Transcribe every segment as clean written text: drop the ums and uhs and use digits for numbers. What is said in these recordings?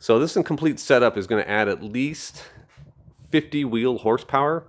So this incomplete setup is going to add at least 50 wheel horsepower.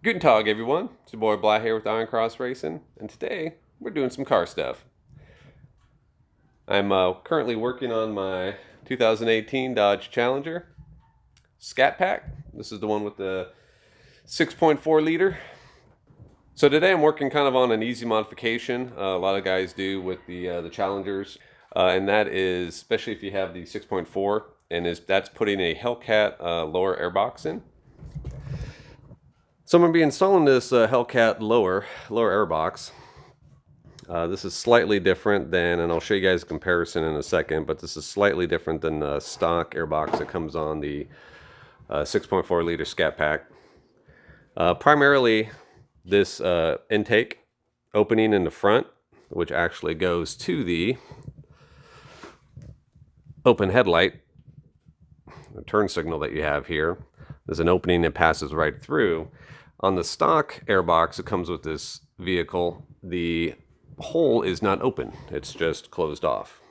Guten Tag, everyone. It's your boy Bly here with IronCross-Racing, and today we're doing some car stuff. I'm currently working on my 2018 Dodge Challenger Scat Pack. This is the one with the 6.4 liter. So today I'm working kind of on an easy modification. A lot of guys do with the Challengers, and that is, especially if you have the 6.4, and that's putting a Hellcat Lower Air Box in. So I'm going to be installing this Hellcat Lower Air Box. This is slightly different than, and I'll show you guys a comparison in a second, but this is slightly different than the stock airbox that comes on the 6.4 liter Scat Pack. Primarily this intake opening in the front, which actually goes to the open headlight, the turn signal that you have here. There's an opening that passes right through. On the stock airbox that comes with this vehicle, the hole is not open. It's just closed off,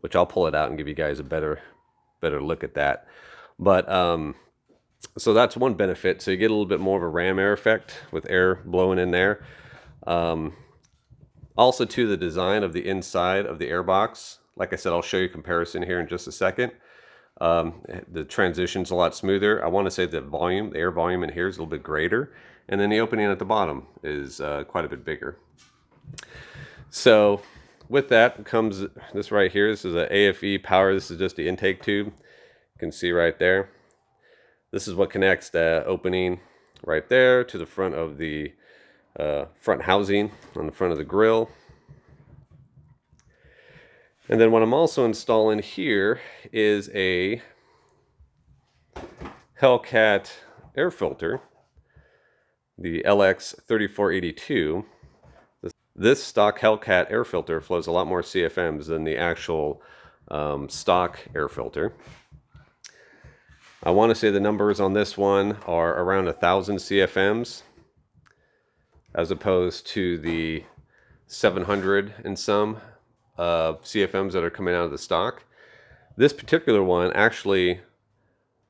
which I'll pull it out and give you guys a better look at that. But so that's one benefit. So you get a little bit more of a ram air effect with air blowing in there. Also, to the design of the inside of the airbox, like I said, I'll show you a comparison here in just a second. The transition's a lot smoother. I want to say the air volume in here is a little bit greater, and then the opening at the bottom is quite a bit bigger. So with that comes this right here. This is an AFE power. This is just the intake tube. You can see right there. This is what connects the opening right there to the front of the front housing on the front of the grille. And then what I'm also installing here is a Hellcat air filter, the LX3482. This stock Hellcat air filter flows a lot more CFMs than the actual stock air filter. I want to say the numbers on this one are around 1,000 CFMs, as opposed to the 700 and some CFMs that are coming out of the stock. This particular one actually,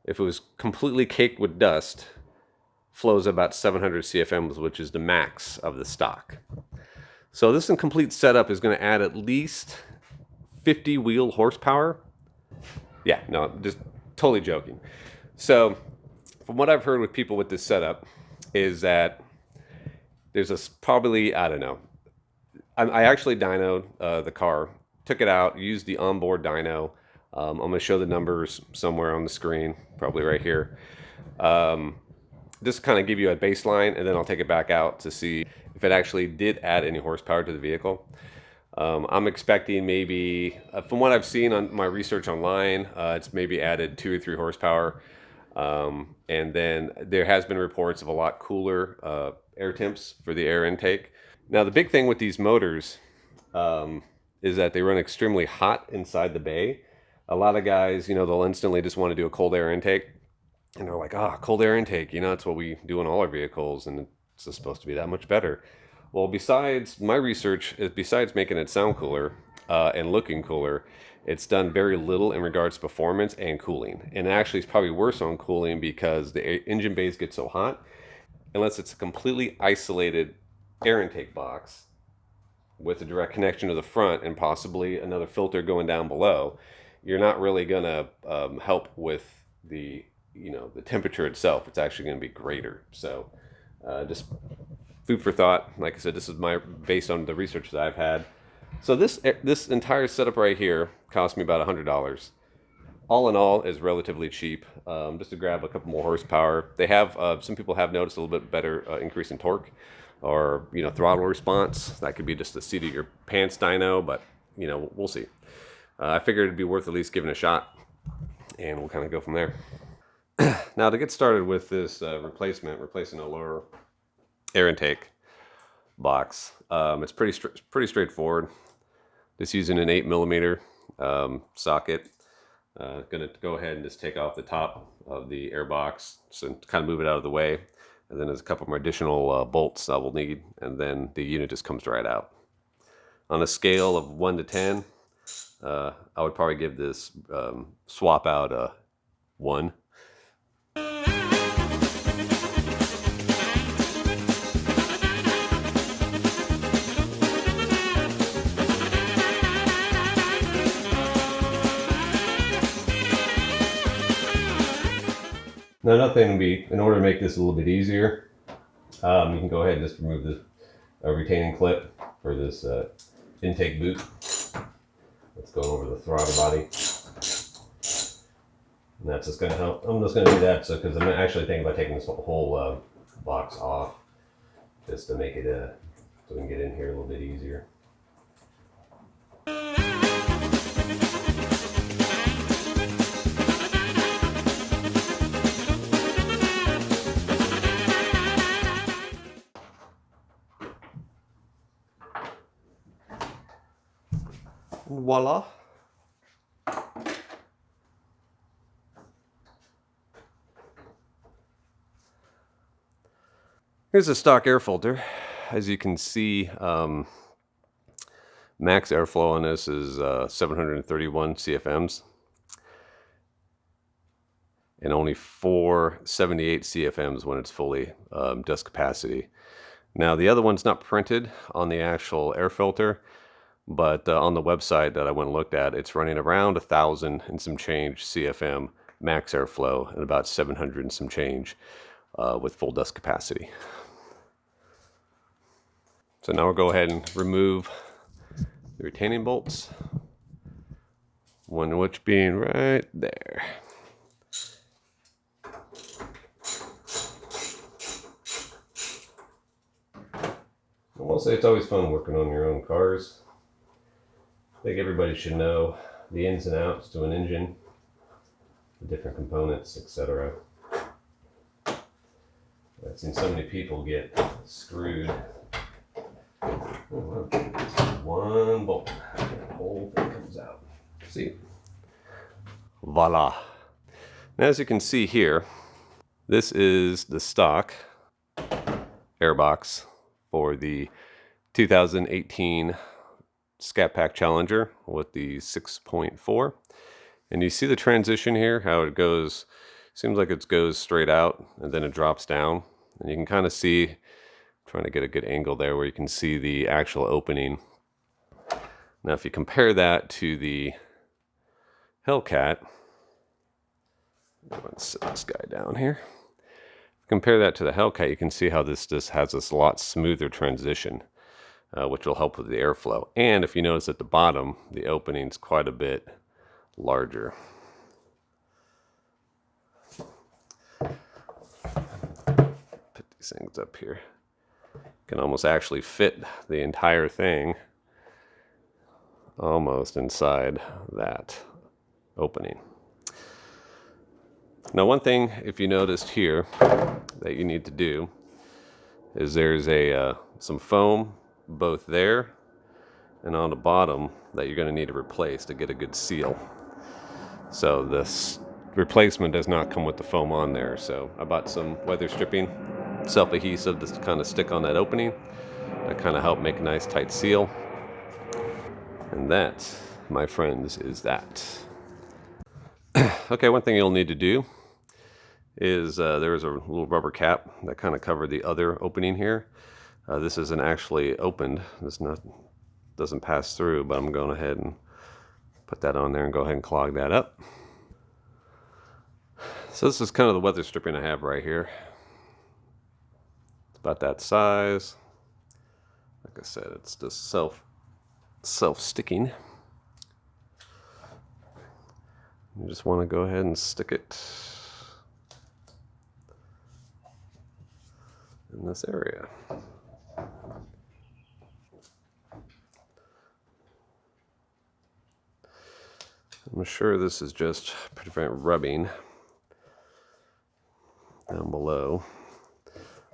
if it was completely caked with dust, flows about 700 CFMs, which is the max of the stock. So this incomplete setup is going to add at least 50 wheel horsepower. Yeah, no, just totally joking. So from what I've heard with people with this setup is that there's probably, I don't know, I actually dynoed the car, took it out, used the onboard dyno. I'm going to show the numbers somewhere on the screen, probably right here. Just kind of give you a baseline, and then I'll take it back out to see if it actually did add any horsepower to the vehicle. I'm expecting maybe, from what I've seen on my research online, it's maybe added 2 or 3 horsepower. And then there has been reports of a lot cooler air temps for the air intake. Now, the big thing with these motors is that they run extremely hot inside the bay. A lot of guys, you know, they'll instantly just want to do a cold air intake. And they're like, cold air intake, you know, that's what we do in all our vehicles, and it's just supposed to be that much better. Well, besides, my research is, besides making it sound cooler and looking cooler, it's done very little in regards to performance and cooling. And actually, it's probably worse on cooling because the engine bays get so hot, unless it's a completely isolated air intake box with a direct connection to the front and possibly another filter going down below, you're not really going to help with the temperature itself. It's actually going to be greater. So just food for thought. Like I said, this is based on the research that I've had. So this entire setup right here cost me about $100. All in all, is relatively cheap. Just to grab a couple more horsepower. They have some people have noticed a little bit better increase in torque. or, you know, throttle response. That could be just the seat of your pants dyno, but, you know, we'll see. I figured it'd be worth at least giving a shot, and we'll kind of go from there. Now, to get started with this replacing a lower air intake box, it's pretty straightforward. Just using an 8mm socket. Gonna go ahead and just take off the top of the airbox, so kind of move it out of the way. And then there's a couple more additional bolts I will need, and then the unit just comes right out. On a scale of 1 to 10, I would probably give this swap out a 1. Now, another thing would be, in order to make this a little bit easier, you can go ahead and just remove the retaining clip for this intake boot. Let's go over the throttle body. And that's just going to help. I'm just going to do that because I'm actually thinking about taking this whole box off, just to make it so we can get in here a little bit easier. Voila. Here's a stock air filter. As you can see, max airflow on this is 731 CFMs. And only 478 CFMs when it's fully dust capacity. Now, the other one's not printed on the actual air filter, but on the website that I went and looked at, it's running around 1,000 and some change CFM max airflow and about 700 and some change with full dust capacity. So now we'll go ahead and remove the retaining bolts, one of which being right there. I will say it's always fun working on your own cars. I think everybody should know the ins and outs to an engine, the different components, etc. I've seen so many people get screwed. One bolt, the whole thing comes out. See? Voila. Now, as you can see here, this is the stock airbox for the 2018 Scat Pack Challenger with the 6.4. And you see the transition here, how it goes, seems like it goes straight out and then it drops down. And you can kind of see, I'm trying to get a good angle there where you can see the actual opening. Now, if you compare that to the Hellcat, let's sit this guy down here. Compare that to the Hellcat, you can see how this just has this a lot smoother transition, which will help with the airflow. And if you notice at the bottom, the opening's quite a bit larger. Put these things up here. You can almost actually fit the entire thing almost inside that opening. Now, one thing, if you noticed here, that you need to do is there's some foam both there and on the bottom that you're going to need to replace to get a good seal. So this replacement does not come with the foam on there. So I bought some weather stripping, self-adhesive to kind of stick on that opening. That kind of help make a nice tight seal. And that, my friends, is that. Okay, one thing you'll need to do is there's a little rubber cap that kind of covered the other opening here. This isn't actually opened. This doesn't pass through, but I'm going ahead and put that on there and go ahead and clog that up. So this is kind of the weather stripping I have right here. It's about that size. Like I said, it's just self-sticking. You just want to go ahead and stick it in this area. I'm sure this is just to prevent rubbing down below.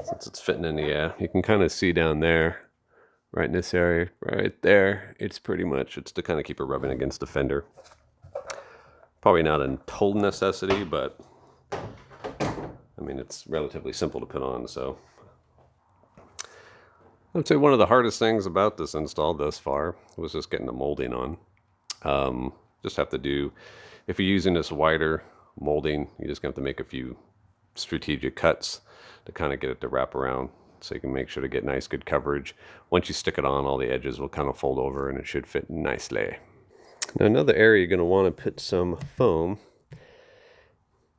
Since it's fitting in, yeah, you can kind of see down there, right in this area, right there, it's to kind of keep it rubbing against the fender. Probably not a total necessity, but I mean, it's relatively simple to put on, so. I'd say one of the hardest things about this install thus far was just getting the molding on. Just have to do, if you're using this wider molding, you just have to make a few strategic cuts to kind of get it to wrap around, so you can make sure to get nice good coverage. Once you stick it on, all the edges will kind of fold over and it should fit nicely. Now, another area you're going to want to put some foam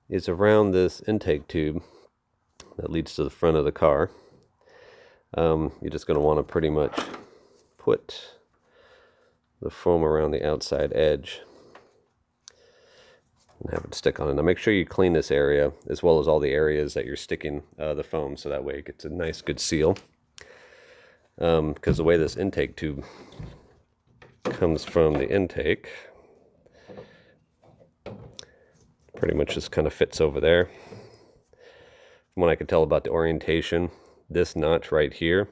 is around this intake tube that leads to the front of the car. You're just going to want to pretty much put the foam around the outside edge and have it stick on it. Now make sure you clean this area as well as all the areas that you're sticking the foam, so that way it gets a nice good seal. Because the way this intake tube comes from the intake, pretty much just kind of fits over there. From what I can tell about the orientation, this notch right here,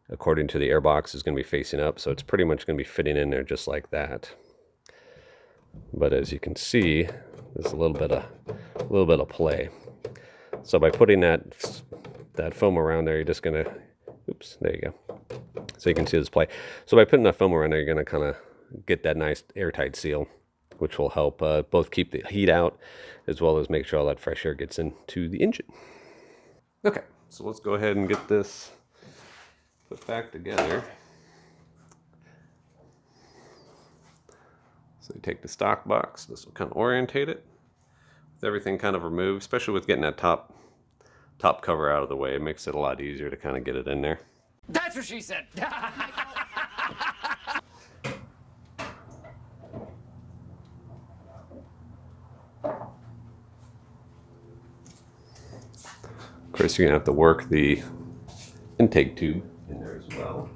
according to the airbox, is going to be facing up, so it's pretty much going to be fitting in there just like that. But as you can see, there's a little bit of play. So by putting that foam around there, you're just going to, oops, there you go. So you can see this play. So by putting that foam around there, you're going to kind of get that nice airtight seal, which will help both keep the heat out as well as make sure all that fresh air gets into the engine. Okay, so let's go ahead and get this put back together. So you take the stock box, this will kind of orientate it. With everything kind of removed, especially with getting that top cover out of the way, it makes it a lot easier to kind of get it in there. That's what she said! Of course, you're going to have to work the intake tube in there as well.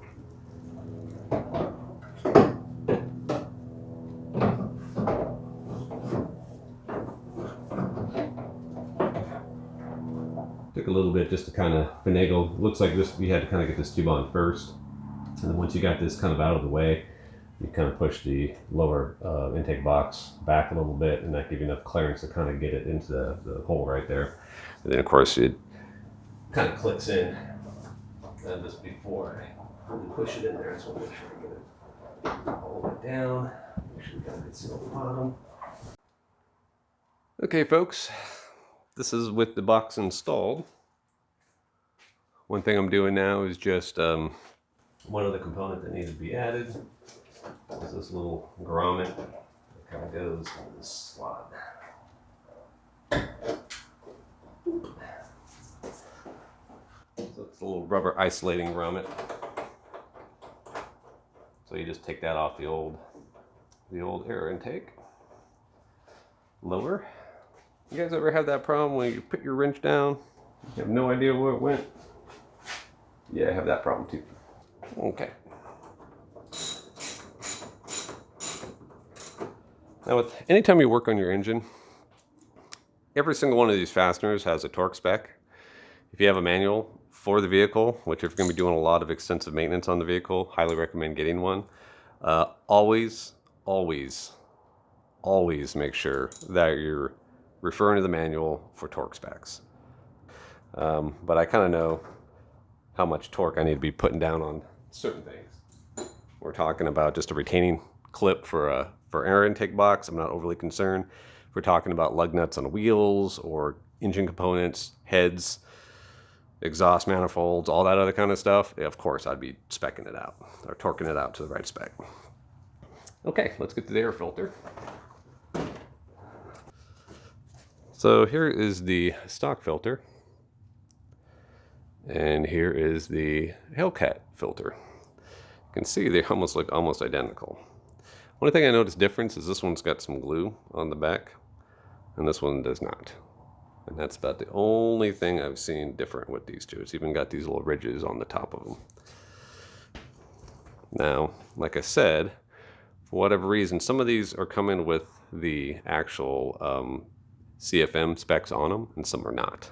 Took a little bit just to kind of finagle. Looks like this, we had to kind of get this tube on first. And then once you got this kind of out of the way, you kind of push the lower intake box back a little bit, and that gives you enough clearance to kind of get it into the hole right there. And then of course it kind of clicks in. And just before I push it in there, I just want to make sure I get it all the way down. Make sure we got a good seal at the bottom. Okay, folks, this is with the box installed. One thing I'm doing now is just one other component that needs to be added is this little grommet that kind of goes in this slot. So it's a little rubber isolating grommet. So you just take that off the old air intake. Lower. You guys ever have that problem when you put your wrench down, you have no idea where it went? Yeah, I have that problem too. Okay. Now, anytime you work on your engine, every single one of these fasteners has a torque spec. If you have a manual for the vehicle, which if you're going to be doing a lot of extensive maintenance on the vehicle, highly recommend getting one. Always make sure that you're referring to the manual for torque specs. But I kind of know how much torque I need to be putting down on certain things. We're talking about just a retaining clip for air intake box. I'm not overly concerned. If we're talking about lug nuts on wheels or engine components, heads, exhaust manifolds, all that other kind of stuff, of course I'd be speccing it out or torquing it out to the right spec. Okay, let's get to the air filter. So here is the stock filter, and here is the Hellcat filter. You can see they almost look almost identical. One thing I noticed difference is this one's got some glue on the back, and this one does not. And that's about the only thing I've seen different with these two. It's even got these little ridges on the top of them. Now, like I said, for whatever reason, some of these are coming with the actual CFM specs on them, and some are not.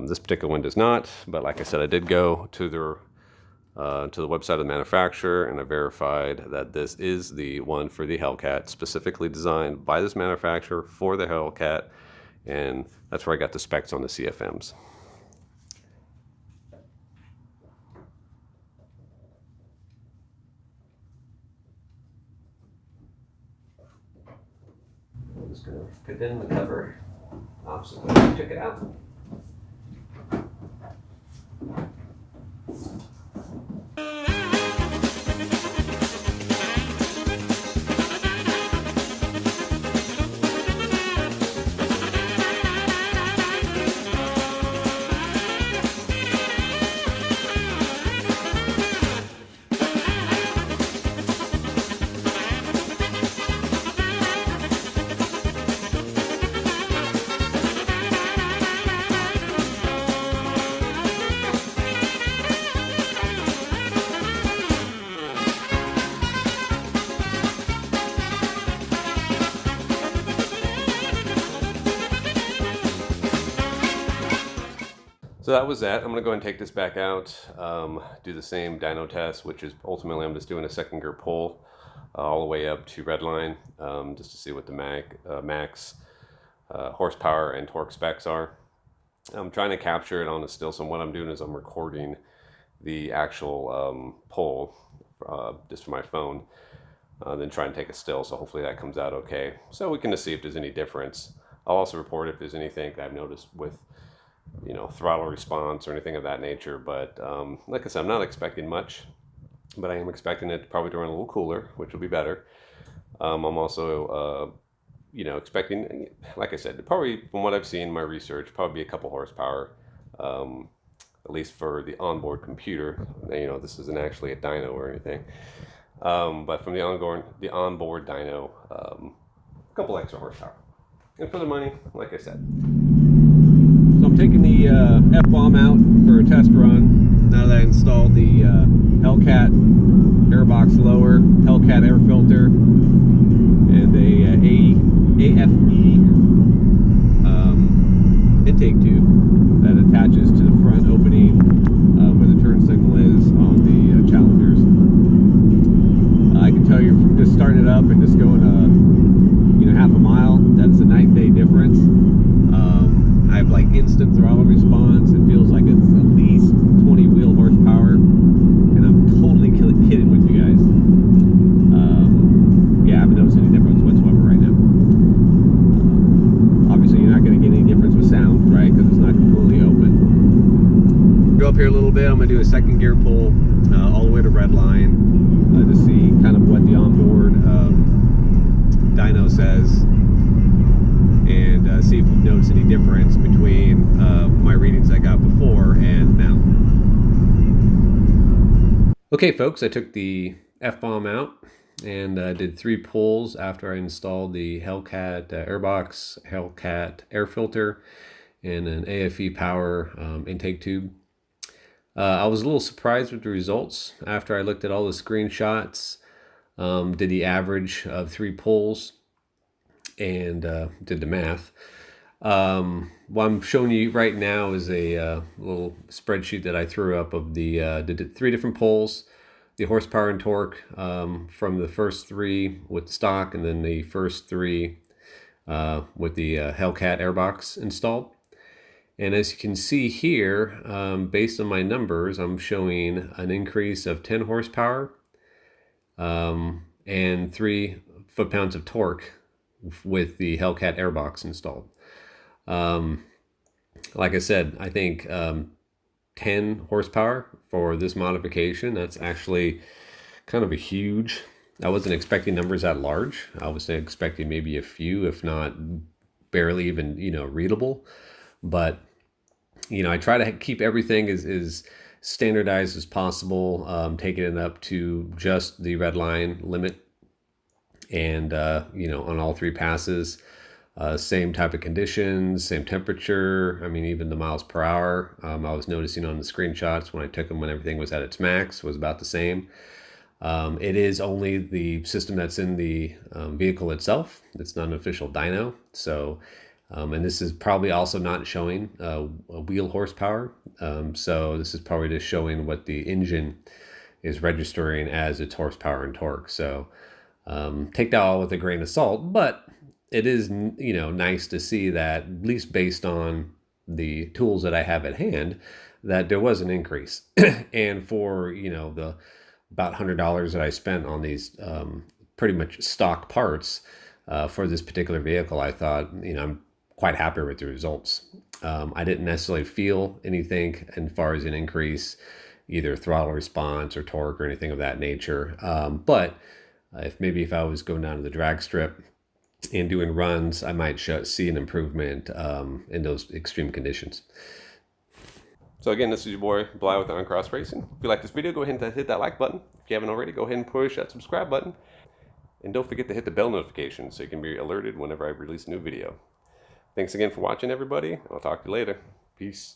This particular one does not, but like I said, I did go to the website of the manufacturer, and I verified that this is the one for the Hellcat, specifically designed by this manufacturer for the Hellcat, and that's where I got the specs on the CFMs. I'm just going to put it in the cover, opposite way, check it out. So that was that. I'm going to go ahead and take this back out, do the same dyno test, which is ultimately I'm just doing a second gear pull all the way up to redline, just to see what the max horsepower and torque specs are. I'm trying to capture it on a still, so what I'm doing is I'm recording the actual pull just for my phone, then try and take a still, so hopefully that comes out okay. So we can just see if there's any difference. I'll also report if there's anything that I've noticed with throttle response or anything of that nature. But like I said, I'm not expecting much, but I am expecting it probably to run a little cooler, which will be better. I'm also, expecting, like I said, probably from what I've seen in my research, probably a couple horsepower, at least for the onboard computer. This isn't actually a dyno or anything, but from the onboard dyno, a couple extra horsepower. And for the money, like I said. So I'm taking the F-bomb out for a test run now that I installed the Hellcat Airbox Lower, Hellcat air filter, and a AFE intake tube that attaches to the front opening where the turn signal is on the Challengers. I can tell you from just starting it up and just going half a mile, that's a night and day difference. I have like instant throttle response. It feels like it's at least 20 wheel horsepower, and I'm totally kidding with you guys. Yeah, I haven't noticed any difference whatsoever right now. Obviously, you're not going to get any difference with sound, right? Because it's not completely open. Go up here a little bit. I'm going to do a second gear pull all the way to redline to see kind of what the onboard dyno says, and see if you notice any difference between my readings I got before and now. Okay folks, I took the F-bomb out and did 3 pulls after I installed the Hellcat Airbox, Hellcat air filter, and an AFE power intake tube. I was a little surprised with the results after I looked at all the screenshots, did the average of 3 pulls, and did the math. What I'm showing you right now is a little spreadsheet that I threw up of the did 3 different pulls, the horsepower and torque from the first 3 with stock, and then the first 3 with the Hellcat Airbox installed. And as you can see here, based on my numbers, I'm showing an increase of 10 horsepower and 3 foot-pounds of torque with the Hellcat Airbox installed. Like I said, I think 10 horsepower for this modification, that's actually kind of a huge. I wasn't expecting numbers that large. I was expecting maybe a few, if not barely even, readable. But, I try to keep everything as standardized as possible, taking it up to just the red line limit. And, on all 3 passes, same type of conditions, same temperature. I mean, even the miles per hour, I was noticing on the screenshots when I took them when everything was at its max was about the same. It is only the system that's in the vehicle itself. It's not an official dyno. So, and this is probably also not showing wheel horsepower. So this is probably just showing what the engine is registering as its horsepower and torque. So take that all with a grain of salt, but it is, you know, nice to see that, at least based on the tools that I have at hand, that there was an increase. And for, you know, the about $100 that I spent on these pretty much stock parts for this particular vehicle, I thought, you know, I'm quite happy with the results. I didn't necessarily feel anything as far as an increase, either throttle response or torque or anything of that nature. But if I was going down to the drag strip and doing runs, I might see an improvement in those extreme conditions. So again, this is your boy Bly with IronCross-Racing. If you like this video, go ahead and hit that like button. If you haven't already, go ahead and push that subscribe button. And don't forget to hit the bell notification so you can be alerted whenever I release a new video. Thanks again for watching, everybody. I'll talk to you later. Peace.